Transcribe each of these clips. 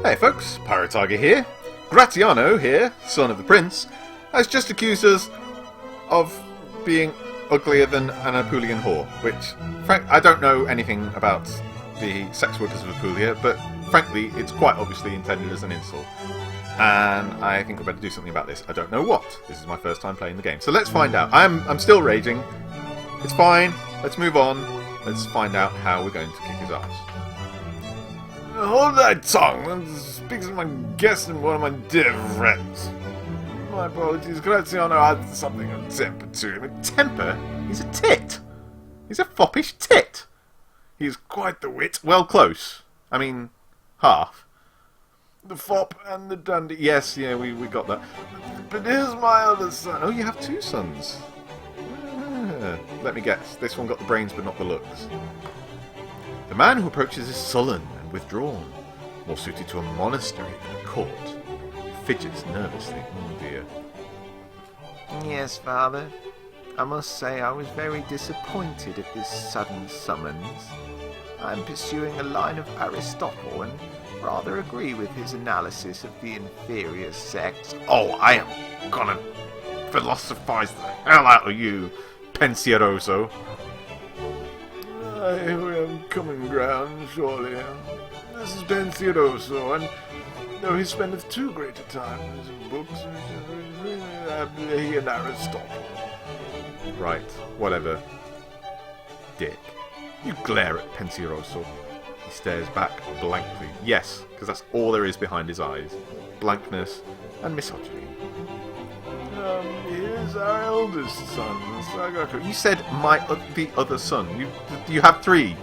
Hey folks, Pirate Tiger here. Graziano here, son of the prince, has just accused us of being uglier than an Apulian whore, which, I don't know anything about the sex workers of Apulia, but frankly, it's quite obviously intended as an insult. And I think I better do something about this. I don't know what. This is my first time playing the game. So let's find out. I'm still raging. It's fine. Let's move on. Let's find out how we're going to kick his ass. Hold thy tongue and speak to my guest and one of my dear friends. My apologies, Graziano had something of temper to him. A temper? He's a tit. He's a foppish tit. He is quite the wit. Well, close. I mean, half. The fop and the dandy. Yes, yeah, we got that. But here's my other son. Oh, you have two sons. Let me guess. This one got the brains but not the looks. The man who approaches is sullen and withdrawn, more suited to a monastery than a court. He fidgets nervously. Oh dear. Yes, Father. I must say I was very disappointed at this sudden summons. I am pursuing a line of Aristotle and rather agree with his analysis of the inferior sex. Oh, I am gonna philosophize the hell out of you, Pensieroso. I am common ground, surely. This is Pensieroso, and though he spendeth too great a time in his books, he and Aristotle. Right, whatever. Dick. You glare at Pensieroso. He stares back blankly. Yes, because that's all there is behind his eyes. Blankness and misogyny. Here's our eldest son, Sagako. You said the other son. You have three.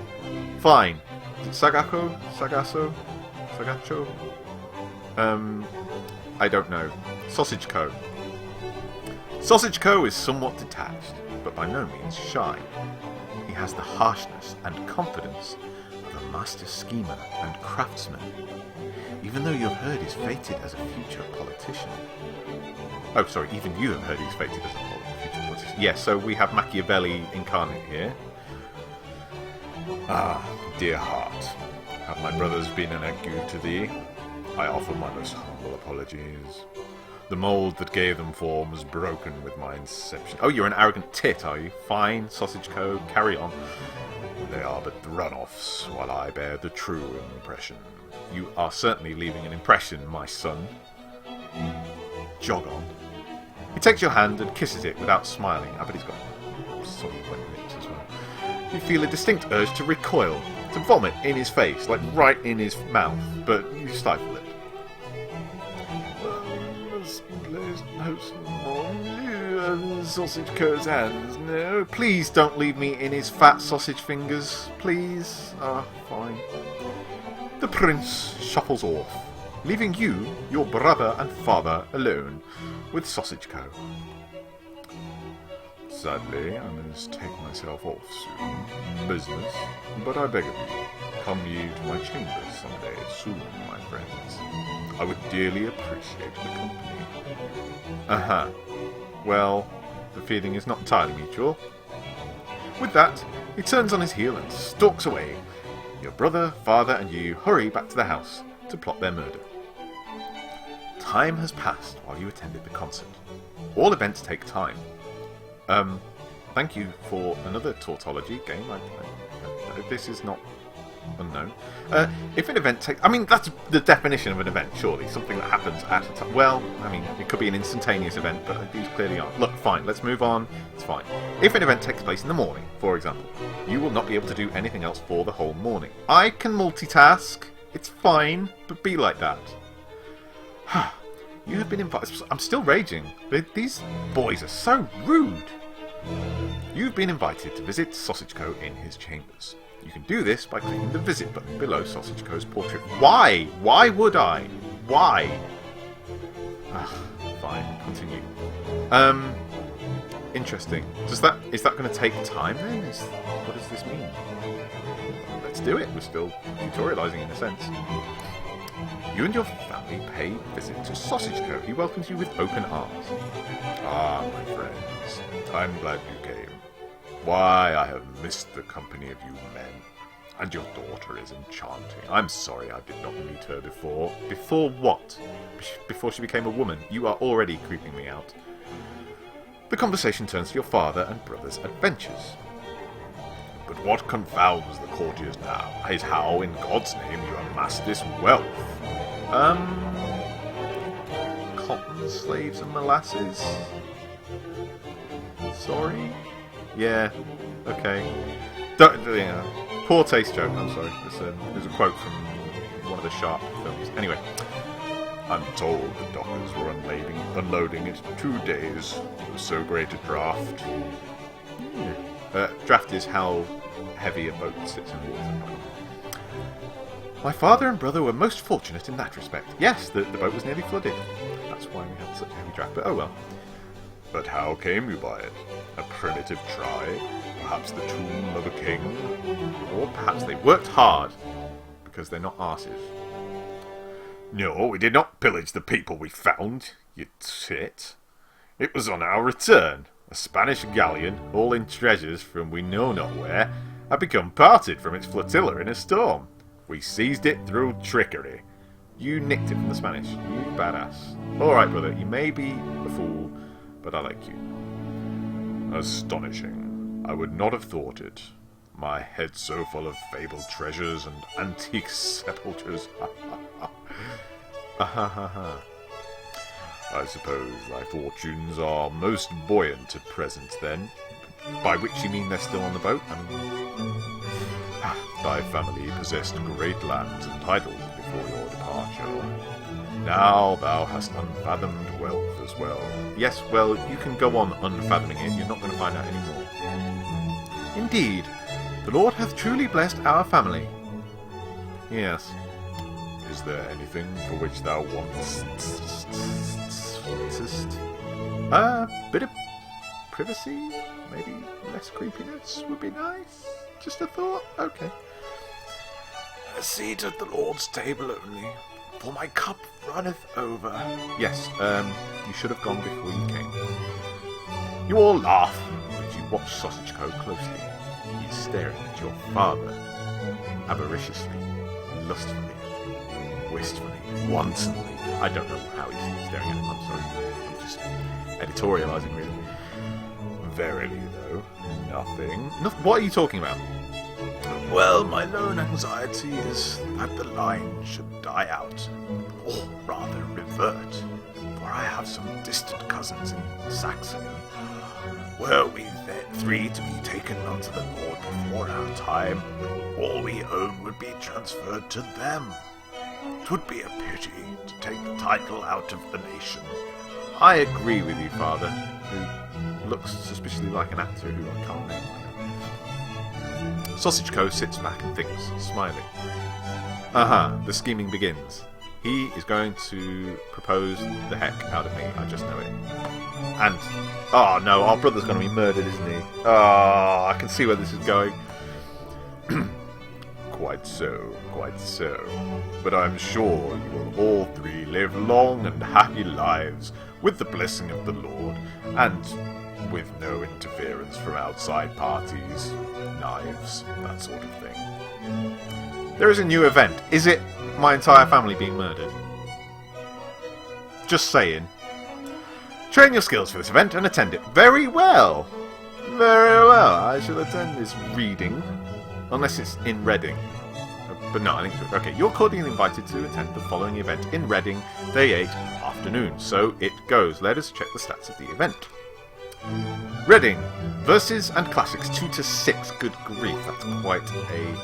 Fine. Sagako? Sagaso? Sagacho? I don't know. Sausage Co. Sausage Co is somewhat detached, but by no means shy. He has the harshness and confidence of a master schemer and craftsman, even though you've heard he's fated as a future politician. Oh, sorry, even you have heard he's fated as a future politician. Yes, so we have Machiavelli incarnate here. Ah, dear heart, have my brothers been an ague to thee? I offer my most humble apologies. The mould that gave them form was broken with my inception. Oh, you're an arrogant tit, are you? Fine, Sausage Co., carry on. They are but the run-offs, while I bear the true impression. You are certainly leaving an impression, my son. Jog on. He takes your hand and kisses it without smiling. I bet he's got some wet lips as well. You feel a distinct urge to recoil, to vomit in his face, like right in his mouth, but you stifle it. Sausage Co's hands. No, please don't leave me in his fat sausage fingers. Please. Ah, fine. The prince shuffles off, leaving you, your brother and father, alone with Sausage Co. Sadly, I must take myself off soon. Business. But I beg of you, come ye to my chambers some day soon, my friends. I would dearly appreciate the company. Uh-huh. Well, the feeling is not entirely mutual. With that, he turns on his heel and stalks away. Your brother, father, and you hurry back to the house to plot their murder. Time has passed while you attended the concert. All events take time. Thank you for another tautology game. This is not unknown. If an event takes... I mean, that's the definition of an event, surely. Something that happens at a time. Well, I mean, it could be an instantaneous event, but these clearly aren't. Look, fine, let's move on. It's fine. If an event takes place in the morning, for example, you will not be able to do anything else for the whole morning. I can multitask. It's fine, but be like that. You have been invited... I'm still raging. These boys are so rude. You've been invited to visit Sausage Co. in his chambers. You can do this by clicking the visit button below Sausage Co.'s portrait. Why? Why would I? Why? Fine, continue. Interesting. Is that going to take time then? What does this mean? Let's do it. We're still tutorializing in a sense. You and your family pay a visit to Sausage Co. He welcomes you with open arms. Ah, my friends, I'm glad you came. Why, I have missed the company of you men. And your daughter is enchanting. I'm sorry I did not meet her before. Before what? Before she became a woman. You are already creeping me out. The conversation turns to your father and brother's adventures. But what confounds the courtiers now is how, in God's name, you amass this wealth. Cotton, slaves, and molasses? Sorry? Yeah, okay. Poor taste joke, I'm sorry. There's a quote from one of the Sharp films. Anyway, I'm told the dockers were unloading it 2 days. It was so great a draft. Draft is how heavy a boat sits in water. My father and brother were most fortunate in that respect. Yes, the boat was nearly flooded. That's why we had such a heavy draft, but oh well. But how came you by it? A primitive tribe? Perhaps the tomb of a king? Or perhaps they worked hard, because they're not arses. No, we did not pillage the people we found, you tit. It was on our return. A Spanish galleon, hauling treasures from we know not where, had become parted from its flotilla in a storm. We seized it through trickery. You nicked it from the Spanish, you badass. Alright, brother, you may be a fool, but I like you. Astonishing. I would not have thought it. My head so full of fabled treasures and antique sepulchres. I suppose thy fortunes are most buoyant at present, then. By which you mean they're still on the boat? Thy family possessed great lands and titles before your departure. Now thou hast unfathomed wealth as well. Yes, well, you can go on unfathoming it. You're not going to find out anymore. Indeed, the Lord hath truly blessed our family. Yes. Is there anything for which thou wantest? A bit of privacy? Maybe less creepiness would be nice? Just a thought? Okay. A seat at the Lord's table only, for my cup runneth over. Yes, you should have gone before you came. You all laugh, but you watch Sausage Co. closely. He's staring at your father, avariciously, lustfully, wistfully, wantonly. I don't know how he's staring at him, I'm sorry. I'm just editorialising, really. Verily, though, nothing. What are you talking about? Well, my lone anxiety is that the line should die out, or rather revert, for I have some distant cousins in Saxony. Were we three to be taken unto the Lord before our time, all we own would be transferred to them. 'Twould be a pity to take the title out of the nation. I agree with you, Father, who looks suspiciously like an actor who I can't name. Sausage Co. sits back and thinks, smiling. The scheming begins. He is going to propose the heck out of me, I just know it. And, oh no, our brother's going to be murdered, isn't he? Oh, I can see where this is going. Quite so, quite so. But I'm sure you will all three live long and happy lives with the blessing of the Lord, and with no interference from outside parties, knives, that sort of thing. There is a new event. Is it my entire family being murdered? Just saying. Train your skills for this event and attend it. Very well. Very well. I shall attend this reading. Unless it's in Reading. But no, I think so. Okay, you're cordially invited to attend the following event in Reading, day 8, afternoon. So it goes. Let us check the stats of the event. Reading. Verses and Classics 2 to 6. Good grief, that's quite a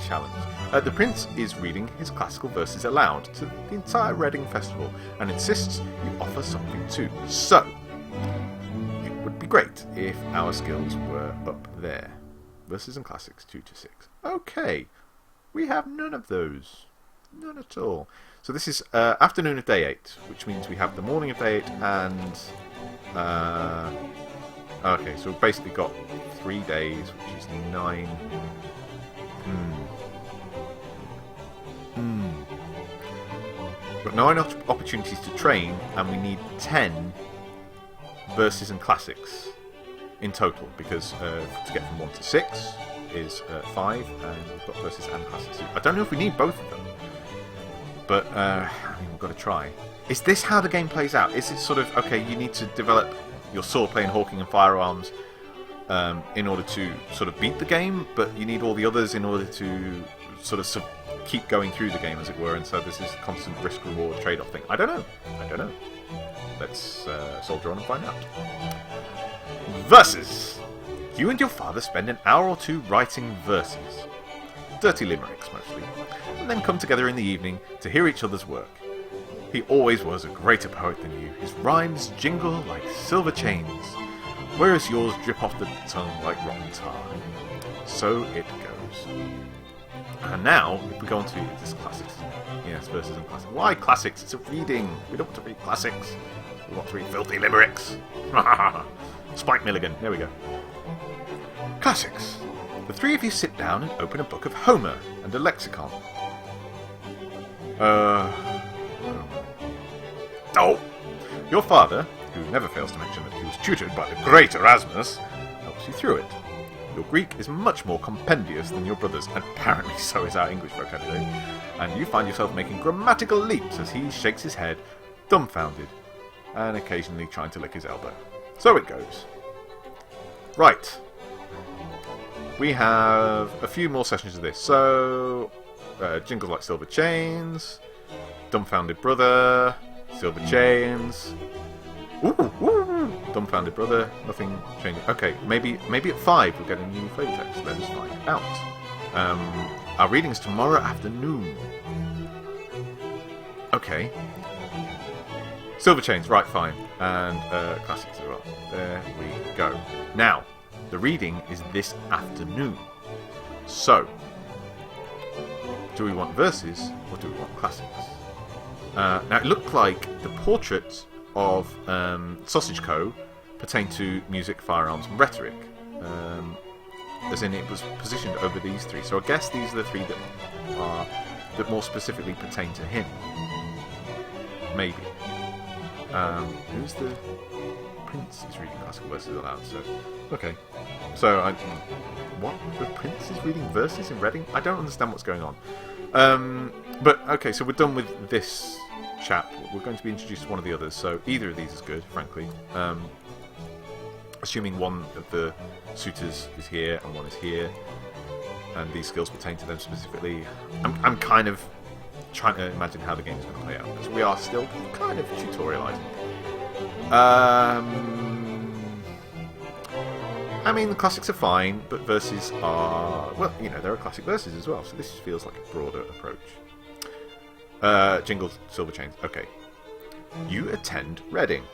challenge. The Prince is reading his classical verses aloud to the entire Reading Festival and insists you offer something too. So, it would be great if our skills were up there. Verses and Classics 2 to 6. Okay, we have none of those. None at all. So this is afternoon of day 8, which means we have the morning of day 8 and... okay, so we've basically got 3 days, which is 9... We've got 9 opportunities to train, and we need 10 verses and classics in total, because to get from 1 to 6, is 5, and we've got versus and classics. I don't know if we need both of them, but I mean, we've got to try. Is this how the game plays out? Is it sort of, okay, you need to develop your swordplay and hawking and firearms in order to sort of beat the game, but you need all the others in order to sort of keep going through the game, as it were, and so there's this constant risk-reward trade-off thing. I don't know. Let's soldier on and find out. Verses. You and your father spend an hour or two writing verses. Dirty limericks, mostly. And then come together in the evening to hear each other's work. He always was a greater poet than you. His rhymes jingle like silver chains, whereas yours drip off the tongue like rotten tar. So it goes. And now, if we go on to this classics. Yes, verses and classics. Why classics? It's a reading. We don't want to read classics. We want to read filthy limericks. Spike Milligan. There we go. Classics. The three of you sit down and open a book of Homer and a lexicon. Oh! Your father, who never fails to mention that he was tutored by the great Erasmus, helps you through it. Your Greek is much more compendious than your brother's, and apparently so is our English vocabulary, and you find yourself making grammatical leaps as he shakes his head, dumbfounded, and occasionally trying to lick his elbow. So it goes. Right. We have a few more sessions of this. So, jingles like silver chains, dumbfounded brother, silver chains. Ooh, dumbfounded brother. Nothing changing. Okay, maybe at 5 we'll get a new flavor text. Let us find out. Our reading's tomorrow afternoon. Okay. Silver chains, right? Fine, and classics as well. There we go. Now, the reading is this afternoon. So, do we want verses or do we want classics? Now, it looked like the portrait of Sausage Co. pertained to music, firearms, and rhetoric. As in, it was positioned over these 3. So I guess these are the 3 that more specifically pertain to him. Maybe. Who's the Prince is reading classical verses aloud? So, okay. So, what? The Prince is reading verses in Reading? I don't understand what's going on. But okay, so we're done with this chap. We're going to be introduced to one of the others. So either of these is good, frankly. Assuming one of the suitors is here and one is here, and these skills pertain to them specifically. I'm kind of trying to imagine how the game is going to play out, because we are still kind of tutorializing. I mean, the classics are fine, but verses are, well, you know, there are classic verses as well, so this feels like a broader approach. Jingles, silver chains. Okay. You attend Reading.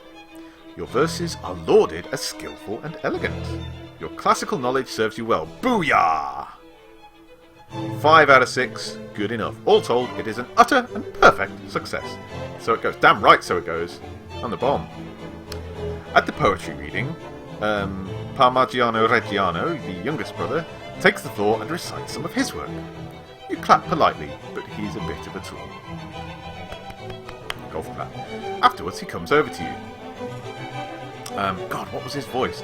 Your verses are lauded as skillful and elegant. Your classical knowledge serves you well. Booyah! 5 out of 6, good enough. All told, it is an utter and perfect success. So it goes. Damn right, so it goes. On the bomb. At the poetry reading, Parmigiano Reggiano, the youngest brother, takes the floor and recites some of his work. You clap politely, but he's a bit of a tool. Golf clap. Afterwards, he comes over to you. God, what was his voice?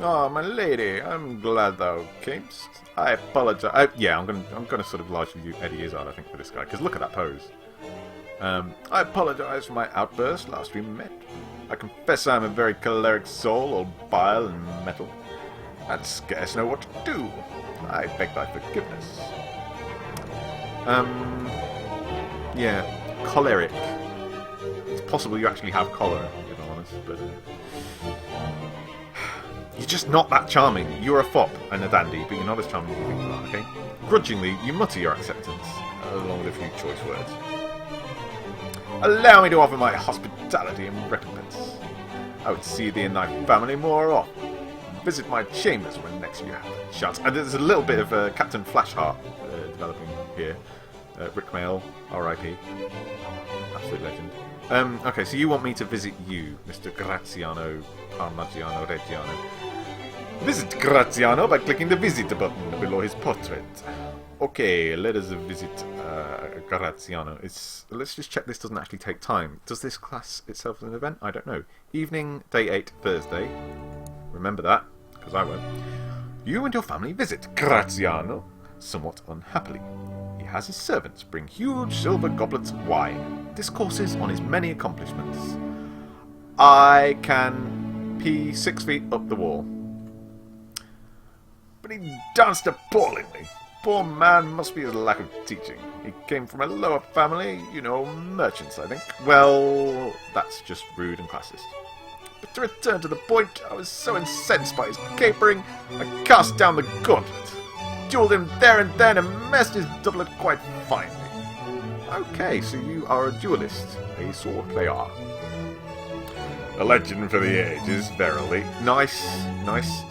Oh, my lady, I'm glad thou camest. I apologise. Yeah, I'm gonna sort of largely do Eddie Izzard, I think, for this guy, because look at that pose. I apologise for my outburst last we met. I confess I am a very choleric soul, all bile and metal, and scarce know what to do. I beg thy forgiveness. Yeah, choleric. It's possible you actually have cholera, if I'm honest, but you're just not that charming. You're a fop and a dandy, but you're not as charming as you think you are, okay? Grudgingly, you mutter your acceptance, along with a few choice words. Allow me to offer my hospitality and recompense. I would see thee and thy family more often. Visit my chambers when next you have the chance. And there's a little bit of Captain Flashheart developing here. Rick Mail, R.I.P. Absolute legend. Okay, so you want me to visit you, Mr. Graziano, Parmigiano Reggiano. Visit Graziano by clicking the visit button below his portrait. Okay, let us visit Graziano. Let's just check this doesn't actually take time. Does this class itself as an event? I don't know. Evening, day 8, Thursday. Remember that, because I won't. You and your family visit Graziano, somewhat unhappily. He has his servants bring huge silver goblets of wine, discourses on his many accomplishments. I can pee 6 feet up the wall. But he danced appallingly. Poor man must be his lack of teaching. He came from a lower family, you know, merchants, I think. Well, that's just rude and classist. But to return to the point, I was so incensed by his capering, I cast down the gauntlet, duelled him there and then, and messed his doublet quite finely. Okay, so you are a duelist, a sword player. A legend for the ages, verily. Nice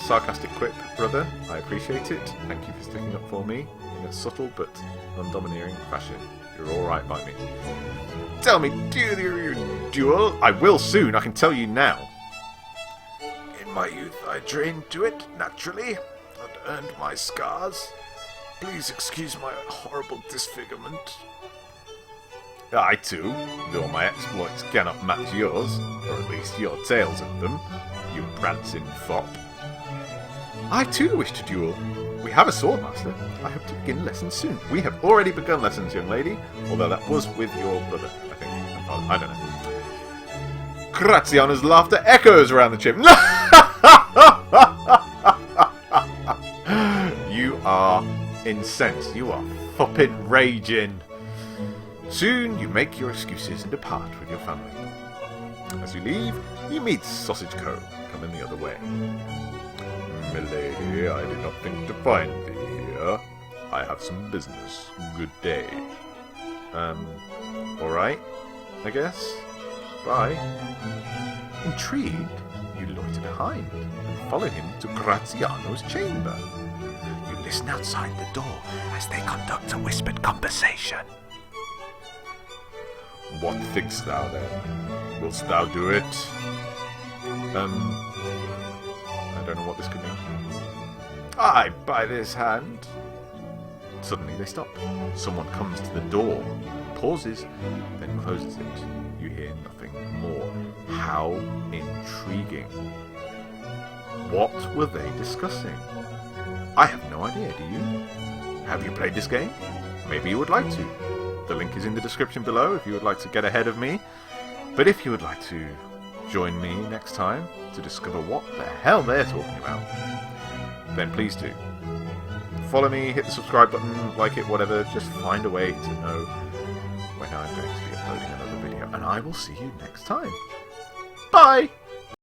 sarcastic quip, brother. I appreciate it. Thank you for sticking up for me in a subtle but undomineering fashion. You're alright by me. Tell me, do you duel? I will soon, I can tell you now. In my youth I trained to it, naturally, and earned my scars. Please excuse my horrible disfigurement. I too, though my exploits cannot match yours, or at least your tales of them, you prancing fop. I too wish to duel. We have a sword master. I hope to begin lessons soon. We have already begun lessons, young lady, although that was with your brother, I think. I don't know. Graziano's laughter echoes around the chamber. You are incensed. You are fopping raging. Soon you make your excuses and depart with your family. As you leave, you meet Sausage Co. coming the other way. Milady, I did not think to find thee here. I have some business. Good day. Alright, I guess. Bye. Intrigued, you loiter behind and follow him to Graziano's chamber. You listen outside the door as they conduct a whispered conversation. What thinkst thou then? Willst thou do it? I don't know what this could mean. Aye, by this hand. Suddenly they stop. Someone comes to the door, pauses, then closes it. You hear nothing more. How intriguing. What were they discussing? I have no idea, do you? Have you played this game? Maybe you would like to. The link is in the description below if you would like to get ahead of me. But if you would like to join me next time to discover what the hell they're talking about, then please do. Follow me, hit the subscribe button, like it, whatever. Just find a way to know when I'm going to be uploading another video. And I will see you next time. Bye!